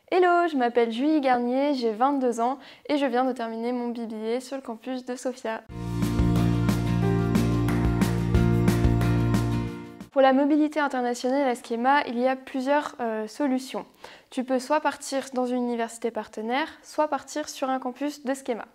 Hello, je m'appelle Julie Garnier, j'ai 22 ans et je viens de terminer mon BBA sur le campus de Sofia. Pour la mobilité internationale à Schema, il y a plusieurs solutions. Tu peux soit partir dans une université partenaire, soit partir sur un campus de Schema.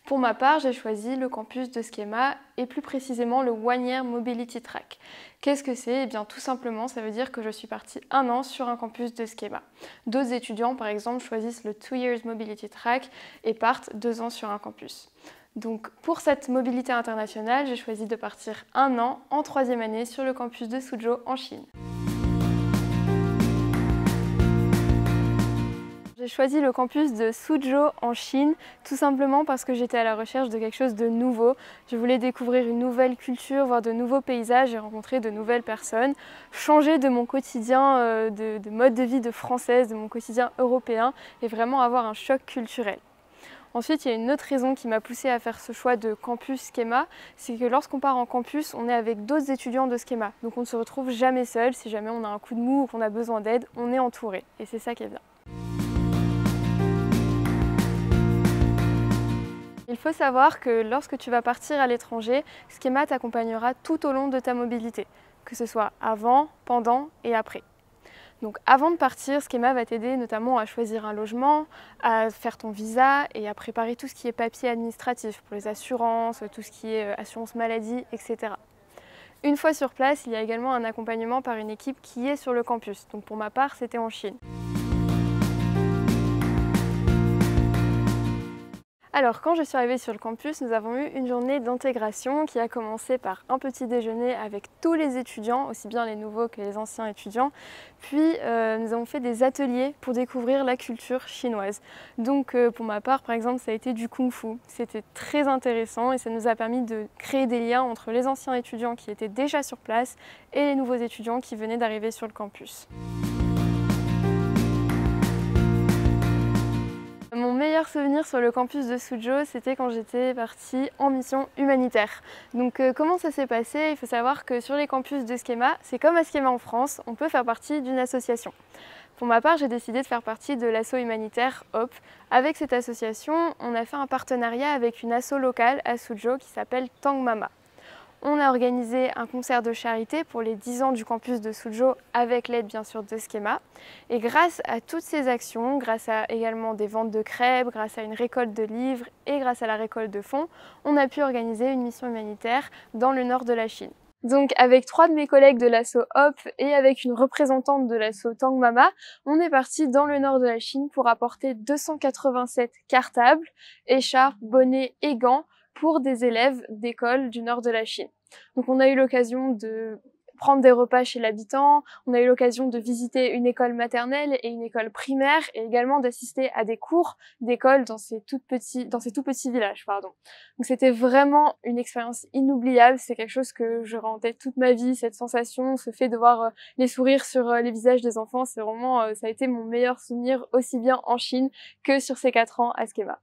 Pour ma part, j'ai choisi le campus de Schema et plus précisément le One Year Mobility Track. Qu'est-ce que c'est? Eh bien, tout simplement, ça veut dire que je suis partie 1 an sur un campus de Schema. D'autres étudiants, par exemple, choisissent le 2 Years Mobility Track et partent 2 ans sur un campus. Donc pour cette mobilité internationale, j'ai choisi de partir 1 an en 3e année sur le campus de Suzhou en Chine. J'ai choisi le campus de Suzhou en Chine tout simplement parce que j'étais à la recherche de quelque chose de nouveau. Je voulais découvrir une nouvelle culture, voir de nouveaux paysages et rencontrer de nouvelles personnes, changer de mon quotidien de mode de vie de française, de mon quotidien européen et vraiment avoir un choc culturel. Ensuite, il y a une autre raison qui m'a poussée à faire ce choix de campus Schema, c'est que lorsqu'on part en campus, on est avec d'autres étudiants de Schema. Donc on ne se retrouve jamais seul, si jamais on a un coup de mou ou qu'on a besoin d'aide, on est entouré. Et c'est ça qui est bien. Il faut savoir que lorsque tu vas partir à l'étranger, Schema t'accompagnera tout au long de ta mobilité, que ce soit avant, pendant et après. Donc avant de partir, Schema va t'aider notamment à choisir un logement, à faire ton visa et à préparer tout ce qui est papier administratif pour les assurances, tout ce qui est assurance maladie, etc. Une fois sur place, il y a également un accompagnement par une équipe qui est sur le campus. Donc pour ma part, c'était en Chine. Alors, quand je suis arrivée sur le campus, nous avons eu une journée d'intégration qui a commencé par un petit déjeuner avec tous les étudiants, aussi bien les nouveaux que les anciens étudiants. Puis, nous avons fait des ateliers pour découvrir la culture chinoise. Donc, pour ma part, par exemple, ça a été du kung-fu. C'était très intéressant et ça nous a permis de créer des liens entre les anciens étudiants qui étaient déjà sur place et les nouveaux étudiants qui venaient d'arriver sur le campus. Mon meilleur souvenir sur le campus de Suzhou, c'était quand j'étais partie en mission humanitaire. Donc comment ça s'est passé? Il faut savoir que sur les campus de Schema, c'est comme à Schema en France, on peut faire partie d'une association. Pour ma part, j'ai décidé de faire partie de l'asso humanitaire HOP. Avec cette association, on a fait un partenariat avec une asso locale à Suzhou qui s'appelle Tang Mama. On a organisé un concert de charité pour les 10 ans du campus de Suzhou avec l'aide bien sûr de Schema. Et grâce à toutes ces actions, grâce à également des ventes de crêpes, grâce à une récolte de livres et grâce à la récolte de fonds, on a pu organiser une mission humanitaire dans le nord de la Chine. Donc avec 3 de mes collègues de l'asso HOP et avec une représentante de l'asso Tang Mama, on est parti dans le nord de la Chine pour apporter 287 cartables, écharpes, bonnets et gants pour des élèves d'écoles du nord de la Chine. Donc on a eu l'occasion de prendre des repas chez l'habitant, on a eu l'occasion de visiter une école maternelle et une école primaire et également d'assister à des cours d'école dans ces tout petits villages. Donc c'était vraiment une expérience inoubliable, c'est quelque chose que j'aurai en tête toute ma vie, cette sensation, ce fait de voir les sourires sur les visages des enfants, c'est vraiment, ça a été mon meilleur souvenir aussi bien en Chine que sur ces 4 ans à Schema.